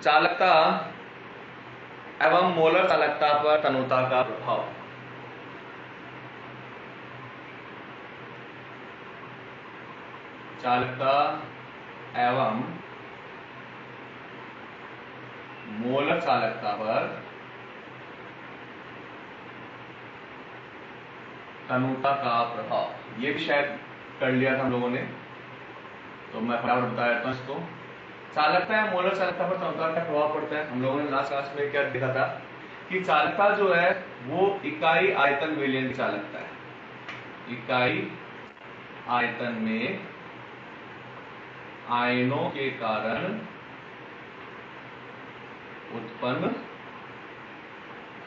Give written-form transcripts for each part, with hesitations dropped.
चालकता एवं मोलर चालकता पर तनुता का प्रभाव। चालकता एवं मोलर चालकता पर तनुता का प्रभाव, ये भी शायद कर लिया था हम लोगों ने, तो मैं फटाफट बता देता हूं इसको। चालकता या मोलर चालकता पर तनुता का प्रभाव पड़ता है। हम लोगों ने लास्ट क्लास में क्या देखा था कि चालकता जो है वो इकाई आयतन विलयन की चालकता है। इकाई आयतन में आयनों के कारण उत्पन्न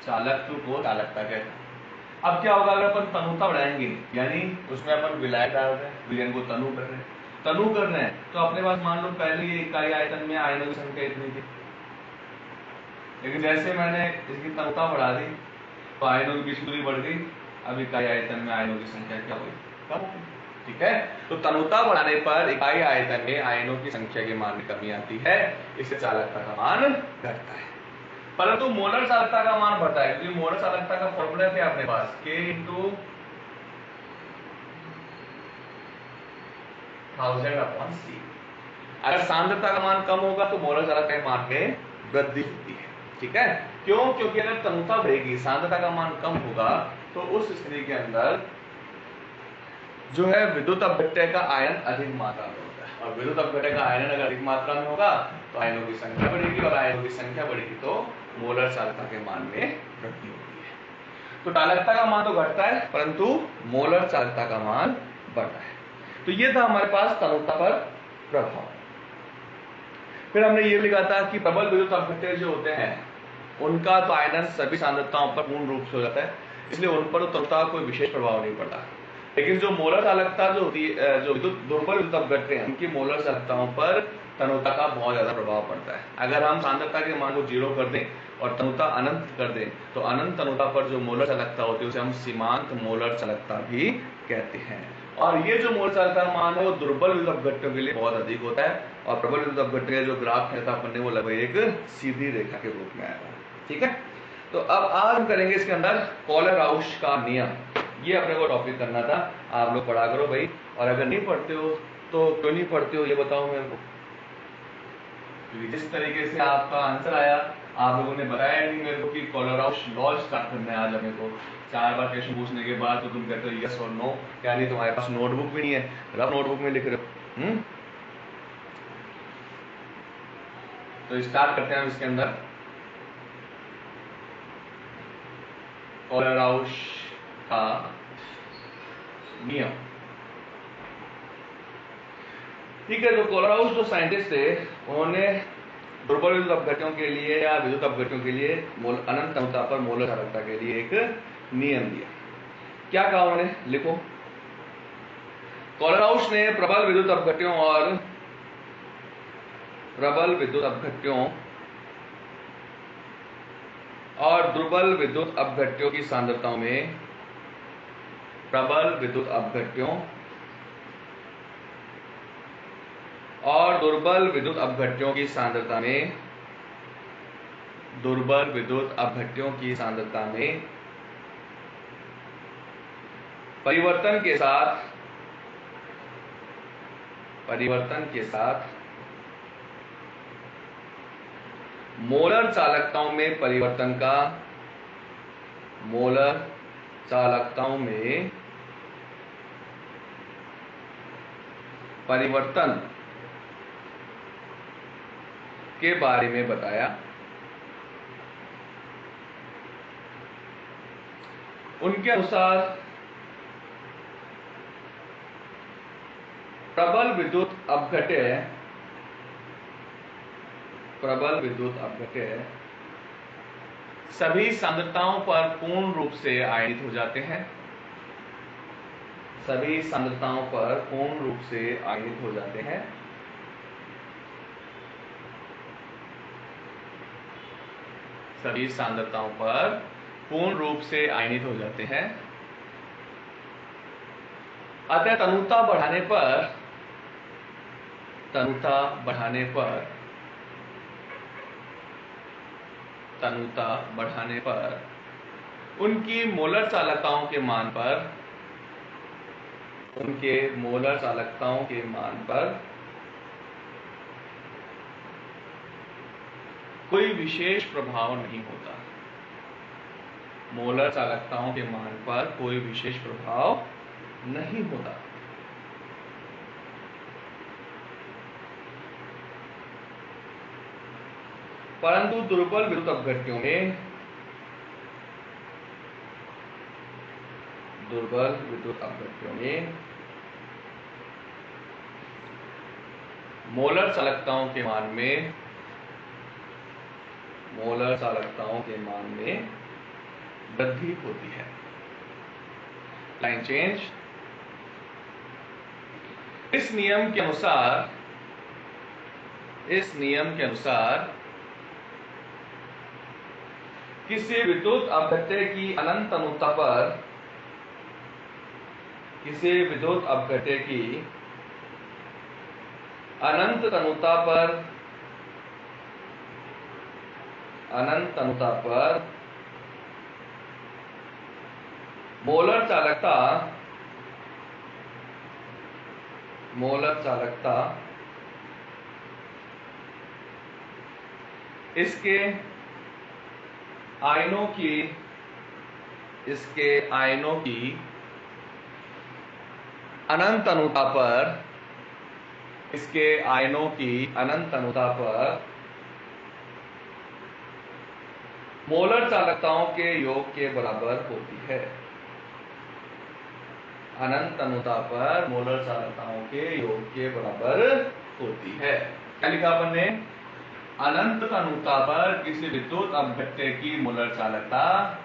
चालकत्व को चालकता कहते हैं। अब क्या होगा अगर अपन तनुता बढ़ाएंगे, यानी उसमें अपन विलय डाल रहे हैं, विलयन को तनु कर रहे हैं, तनु कर रहे हैं, तो अपने पास मान लो पहले ये इकाई आयतन में आयनों की संख्या इतनी थी, लेकिन जैसे मैंने इसकी तनुता बढ़ा दी तो आयनों की बीच की दूरी बढ़ गई। अब इकाई आयतन में आयनों की संख्या क्या हुई, कम हो गई। ठीक है, तो तनुता बढ़ाने पर इकाई आयतन में आयनों की संख्या के मान में कमी आती है, इससे चालकता का मान घटता है। परंतु मोलर चालकता का मान बढ़ता है, क्योंकि मोलर चालकता का फॉर्मूला है अपने पास K × 1000/C। अगर सांद्रता का मान कम होगा तो मोलर चालकता के मान में वृद्धि होती है। ठीक है, क्यों? क्योंकि अगर तनुता बढ़ेगी, सांद्रता का मान कम होगा, तो उस स्थिति के अंदर जो है विद्युत अपघट्य का आयन अधिक मात्रा में होता है, और विद्युत अपघट्य का आयन अगर अधिक मात्रा में होगा तो आयनों की संख्या बढ़ेगी, और आयनों की संख्या बढ़ेगी तो मोलर चालकता के मान में वृद्धि होती है। तो चालकता का मान तो घटता है, परंतु मोलर चालकता का मान बढ़ता है। तो ये था हमारे पास तनुता पर प्रभाव। फिर हमने ये लिखा था कि प्रबल विद्युत अपघट्य जो होते हैं उनका तो आयनन सभी सांद्रताओं पर पूर्ण रूप से हो जाता है, इसलिए उन पर तनुता कोई विशेष प्रभाव नहीं पड़ता। लेकिन जो मोलर चालकता जो होती है, जो दुर्बल विद्युत अपघट्य हैं, उनकी मोलर चालकताओं पर तनुता का बहुत ज्यादा प्रभाव पड़ता है। अगर हम सांद्रता के मान को 0 कर दें और तनुता अनंत कर दें, तो अनंत तनुता पर जो मोलर चालकता होती है उसे हम सीमांत मोलर चालकता भी कहते हैं। और ये जो मोलर चालकता मान है वो दुर्बल विद्युत अपघट्यों के लिए बहुत अधिक होता है, और प्रबल विद्युत अपघट्य का जो ग्राफ है अपन ने वो लगभग एक सीधी रेखा के रूप में आएगा। ठीक है, तो अब आज हम करेंगे इसके अंदर कोलर-राउश का नियम। ये अपने को टॉपिक करना था। आप लोग पढ़ा करो भाई, और अगर नहीं पढ़ते हो तो क्यों नहीं पढ़ते हो ये बताओ मेरे को, क्योंकि जिस तरीके से आपका आंसर आया, आप लोगों ने बताया नहीं मेरे को कि कोलर-राउश लॉ स्टार्ट करना है आज अपने को। 4 बार क्वेश्चन पूछने के बाद तो तुम कहते हो यस और नो, यानी तुम्हारे पास नोटबुक भी नहीं है, रफ नोटबुक में लिख रहे हो। तो स्टार्ट करते हैं हम इसके अंदर कोलर-राउश का नियम। ठीक है, तो कोलर-राउश जो साइंटिस्ट थे उन्होंने दुर्बल विद्युत अपघट्यों के लिए या विद्युत अपघट्यों के लिए अनंत तनुता पर मोलर चालकता के लिए एक नियम दिया। क्या कहा उन्होंने, लिखो। कोलर-राउश ने प्रबल विद्युत अपघट्यों और दुर्बल विद्युत अपघट्यों की सांद्रताओं में प्रबल विद्युत अपघट्यों और दुर्बल विद्युत अपघट्यों की सांद्रता में परिवर्तन के साथ मोलर चालकताओं में परिवर्तन के बारे में बताया। उनके अनुसार प्रबल विद्युत अपघट्य सभी सांद्रताओं पर पूर्ण रूप से आयनित हो जाते हैं। सभी सांद्रताओं पर पूर्ण रूप से आयनित हो जाते हैं। सभी सांद्रताओं पर पूर्ण रूप से आयनित हो जाते हैं। अतः तनुता बढ़ाने पर तनुता बढ़ाने पर उनकी मोलर चालकताओं के मान पर कोई विशेष प्रभाव नहीं होता। मोलर चालकताओं के मान पर कोई विशेष प्रभाव नहीं होता। परंतु दुर्बल विद्युत अपघट्यों में मोलर चालकताओं के मान में वृद्धि होती है। Line change. इस नियम के अनुसार किसी विद्युत अपघट्य की अनंत तनुता पर मोलर चालकता इसके आयनों की अनंत तनुता पर मोलर चालकताओं के योग के बराबर होती है। अनंत तनुता पर मोलर चालकताओं के योग के बराबर होती है। क्या लिखा अपन ने? अनंत तनुता पर किसी विद्युत अपघट्य की मोलर चालकता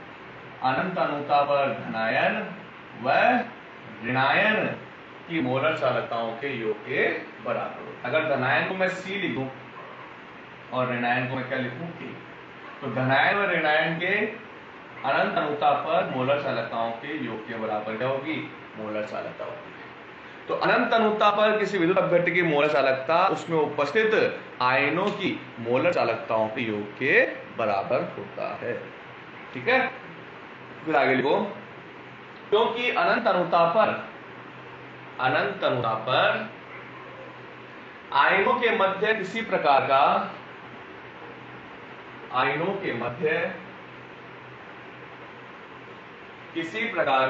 अनंत तनुता पर धनायन व ऋणायन की मोलर चालकताओं के योग के बराबर। अगर धनायन को मैं C लिखूं और ऋणायन को मैं क्या लिखूं T, तो धनायन और ऋणायन के अनंत तनुता पर मोलर चालकताओं के योग के बराबर क्या होगी? मोलर चालकता होगी। तो अनंत तनुता पर किसी विद्युत अपघट्य की मोलर चालकता उसमें उपस्थित आयनों की मोलर चालकताओं के योग के बराबर होता है। ठीक है, फिर आगे लिखो। क्योंकि अनंत तनुता पर आयनों के मध्य किसी प्रकार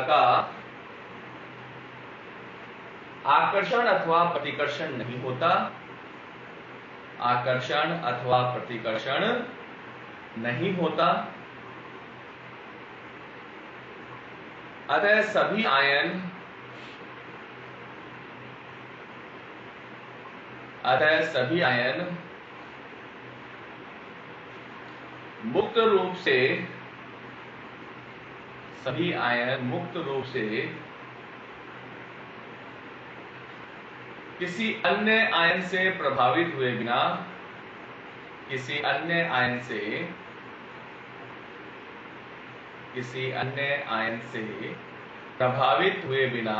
का आकर्षण अथवा प्रतिकर्षण नहीं होता। अतः सभी आयन मुक्त रूप से किसी अन्य आयन से प्रभावित हुए बिना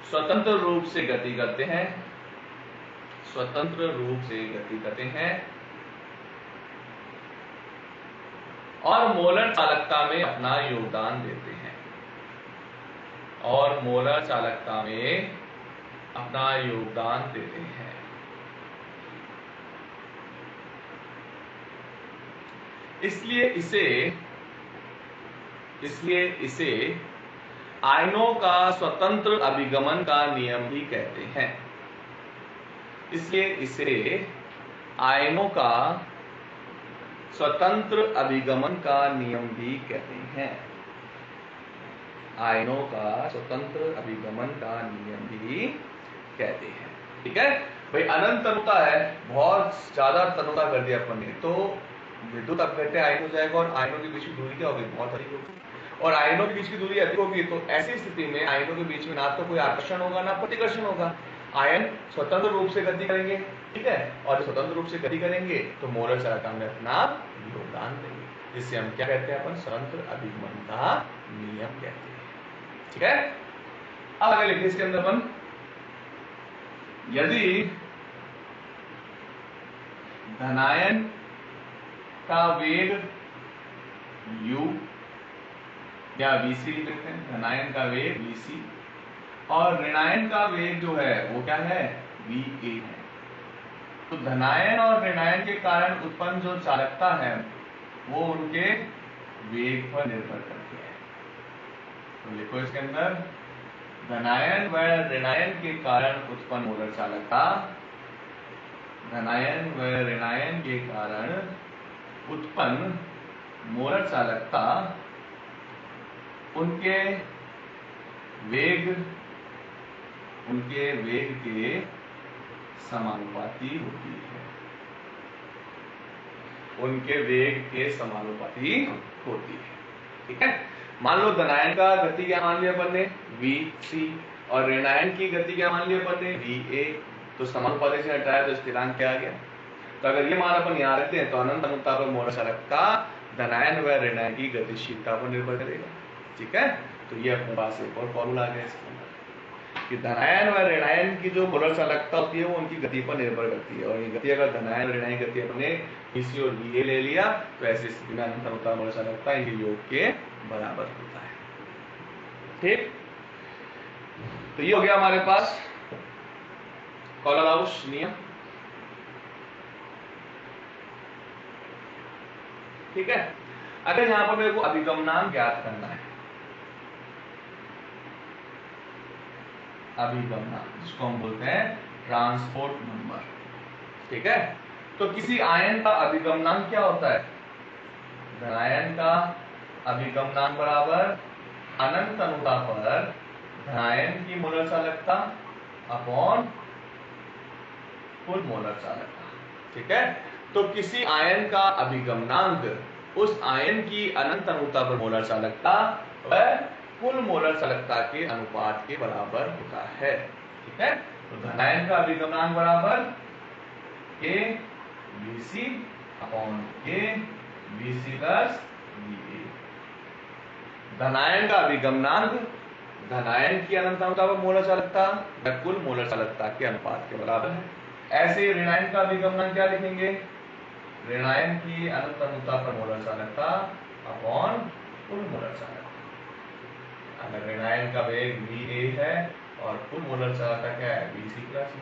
स्वतंत्र रूप से गति करते हैं और मोलर चालकता में अपना योगदान देते हैं। इसलिए इसे आयनों का स्वतंत्र अभिगमन का नियम भी कहते हैं। ठीक है भाई, अनंत तनुता है, बहुत ज्यादा तनुता कर दिया अपन ने, तो विद्युत अपघट्य आयन हो जाएगा और आयनों के बीच की दूरी क्या होगी? बहुत अधिक होगी। और आयनों के बीच की दूरी अधिक होगी तो ऐसी स्थिति में आयनों के बीच में ना तो कोई आकर्षण होगा ना प्रतिकर्षण होगा। आयन स्वतंत्र रूप से गति करेंगे, ठीक है, और स्वतंत्र रूप से गति करेंगे तो मोलर चालकता में अपना योगदान देंगे, जिससे हम क्या कहते हैं? अपन स्वतंत्र अभिगमन का नियम कहते हैं। ठीक है, अब आगे लिखिए इसके अंदर अपन, यदि धनायन का वेग u या vc लिख सकते हैं, धनायन का वेग vc, और ऋणायन का वेग जो है वो क्या है, va है। तो धनायन और ऋणायन के कारण उत्पन्न जो चालकता है वो उनके वेग पर निर्भर करती है। तो लिखो इसके अंदर, धनायन व ऋणायन के कारण उत्पन्न मोलर चालकता, धनायन व ऋणायन के कारण उत्पन्न मोलर चालकता उनके वेग के समानुपाती होती है, उनके वेग के समानुपाती होती है। ठीक है, मान लो धनायन का गति क्या मान लिया अपन ने, vc, और ऋणायन की गति क्या मान लिया अपन ने, va। तो समानुपाती से हटाया तो स्थिरांक क्या आ गया। तो अगर ये मान अपन यहाँ रखते हैं तो अनंत अनुपात पर मोलर चालकता धनायन व ऋणायन की गतिशीलता पर निर्भर करेगा। ठीक है, तो ये अपने पास एक और फॉर्मूला आ गया इसके अंदर कि धनायन व ऋणायन की जो मोलर चालकता होती है वो उनकी गति पर निर्भर करती है, और ये गति अगर धनायन और ऋणायन गति अपने vc और va ले लिया तो ऐसी स्थिति में अनंत अनुपात मोलर चालकता इनके योग के बराबर होता है। ठीक, तो ये हो गया हमारे पास कोलराउस नियम। ठीक है, अगर यहां पर मेरे को अभिगमनांक ज्ञात करना है, अभिगमनांक जिसको हम बोलते हैं ट्रांसपोर्ट नंबर। ठीक है, तो किसी आयन का अभिगमनांक क्या होता है, धनायन का अभिगमनांक बराबर अनंत अनुपात पर धनायन की मोलर चालकता अपॉन कुल मोलर चालकता। ठीक है, तो किसी आयन का अभिगमनांक उस आयन की अनंत अनुपात पर मोलर चालकता व कुल मोलर चालकता के अनुपात के बराबर होता है। ठीक है, तो धनायन का अभिगमनांक बराबर k vc upon k vc plus va। धनायन का अभिगमनांक धनायन की अनंत अनुपात पर मोलर चालकता व कुल मोलर चालकता के अनुपात के बराबर है। ऐसे ऋणायन का अभिगमनांक क्या लिखेंगे, ऋणायन की अनंत अनुपात पर मोलर चालकता अपॉन कुल मोलर चालकता। अगर ऋणायन का वेग va है और कुल मोलर चालकता क्या है, vc प्लस va,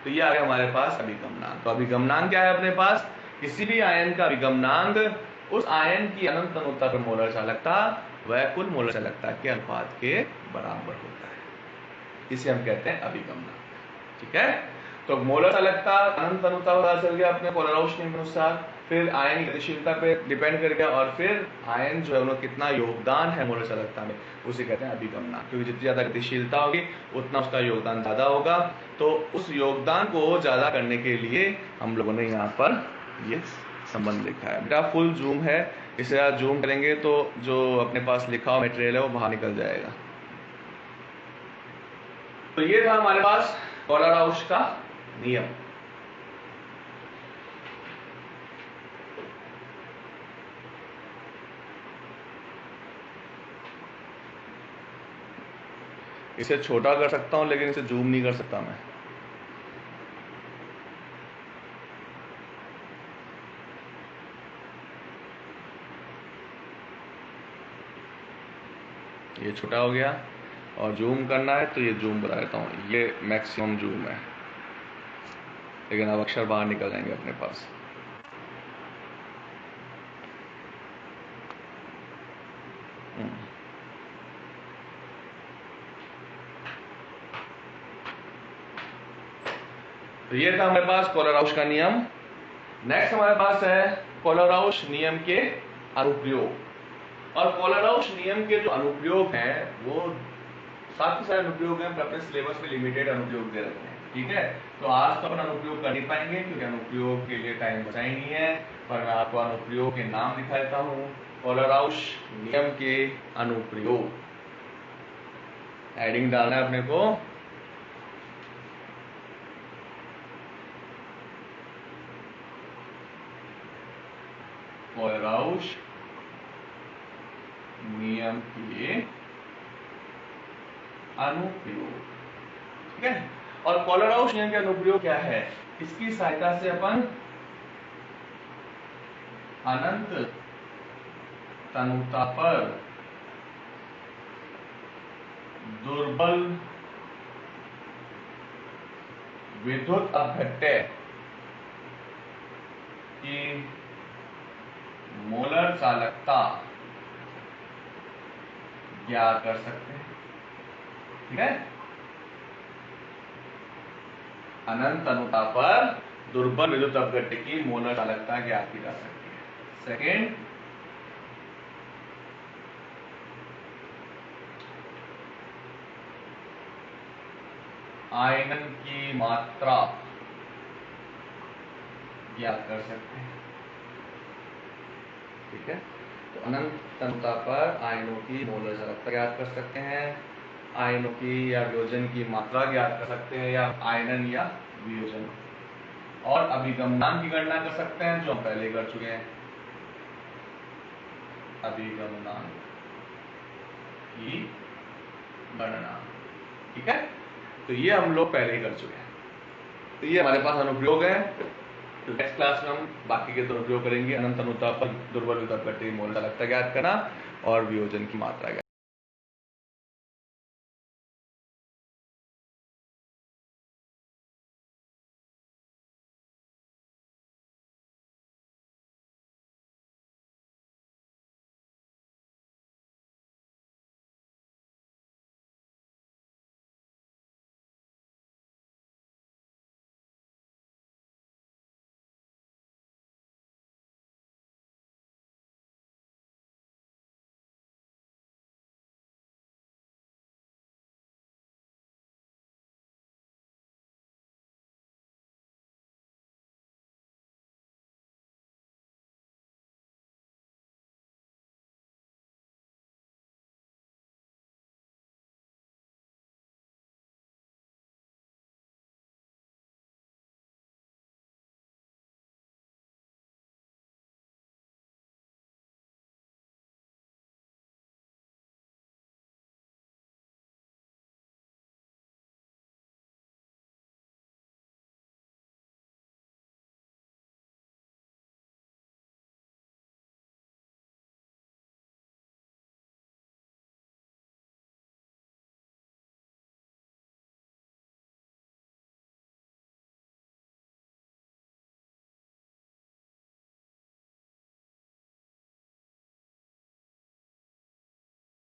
तो ये आ गया हमारे पास अभिगमनांक। तो अभिगमनांक क्या है अपने पास, किसी भी आयन का अभिगमनांक उस आयन की अनंत अनुपात पर मोलर चालकता व कुल मोलर चालकता के अनुपात के बराबर होता है, इसे हम कहते हैं अभिगमनांक। ठीक है, तो मोलर चालकता अनंत अनुपात पता चल गया अपने कोलराउस नियम के अनुसार, फिर आयन की गतिशीलता पे डिपेंड कर गया, और फिर आयन जो है उनका कितना योगदान है मोलर चालकता में, उसे कहते हैं अभिगमनांक। क्योंकि जितनी ज्यादा गतिशीलता होगी उतना उसका योगदान ज्यादा होगा, तो उस योगदान को ज्यादा करने के लिए हम लोगों ने यहाँ पर ये संबंध लिखा है। बेटा फुल जूम है, इसे आप जूम करेंगे तो जो अपने पास लिखा हुआ मटेरियल है वो बाहर निकल जाएगा। तो ये था हमारे पास कोलराउस का नियम। इसे छोटा कर सकता हूं लेकिन इसे जूम नहीं कर सकता मैं। ये छोटा हो गया, और जूम करना है तो ये जूम बता देता हूँ, ये मैक्सिमम जूम है, लेकिन अब अक्षर बाहर निकल जाएंगे अपने पास। तो ये था हमारे पास कोलराउस का नियम। नेक्स्ट हमारे पास है कोलराउस नियम के अनुप्रयोग। और कोलराउस नियम के जो अनुप्रयोग हैं वो काफी सारे अनुप्रयोग हैं, अपने सिलेबस में लिमिटेड अनुप्रयोग दे रखे हैं। ठीक है, तो आज तो अपन अनुप्रयोग कर नहीं पाएंगे क्योंकि अनुप्रयोग के लिए टाइम बचा ही नहीं है, पर मैं आपको अनुप्रयोग के नाम दिखा देता हूँ। कोलराउस नियम के अनुप्रयोग, हेडिंग डालना है अपने को, कोलराउस नियम के अनुप्रयोग। ठीक है, और कोलराउस नियम का अनुप्रयोग क्या है? इसकी सहायता से अपन अनंत तनुता पर दुर्बल विद्युत अपघट्य की मोलर चालकता ज्ञात कर सकते हैं। ठीक है, अनंत तनुता पर दुर्बल विद्युत अपघट्य की मोलर चालकता ज्ञात की जा सकती है। सेकेंड, आयनन की मात्रा ज्ञात कर सकते हैं। ठीक है, तो अनंत तनुता पर आयनों की मोलर चालकता ज्ञात कर सकते हैं, आयनों की या वियोजन की मात्रा ज्ञात कर सकते हैं, या आयनन या वियोजन, और अभिगमनांक की गणना कर सकते हैं, जो हम पहले कर चुके हैं। अभिगमनांक की गणना, ठीक है, तो ये हम लोग पहले ही कर चुके हैं। तो ये हमारे पास अनुप्रयोग है। तो नेक्स्ट क्लास में हम बाकी के दो अनुप्रयोग करेंगे, अनंत तनुता पर दुर्बल विद्युत अपघट्य की मोलर चालकता ज्ञात करना और वियोजन की मात्रा ज्ञात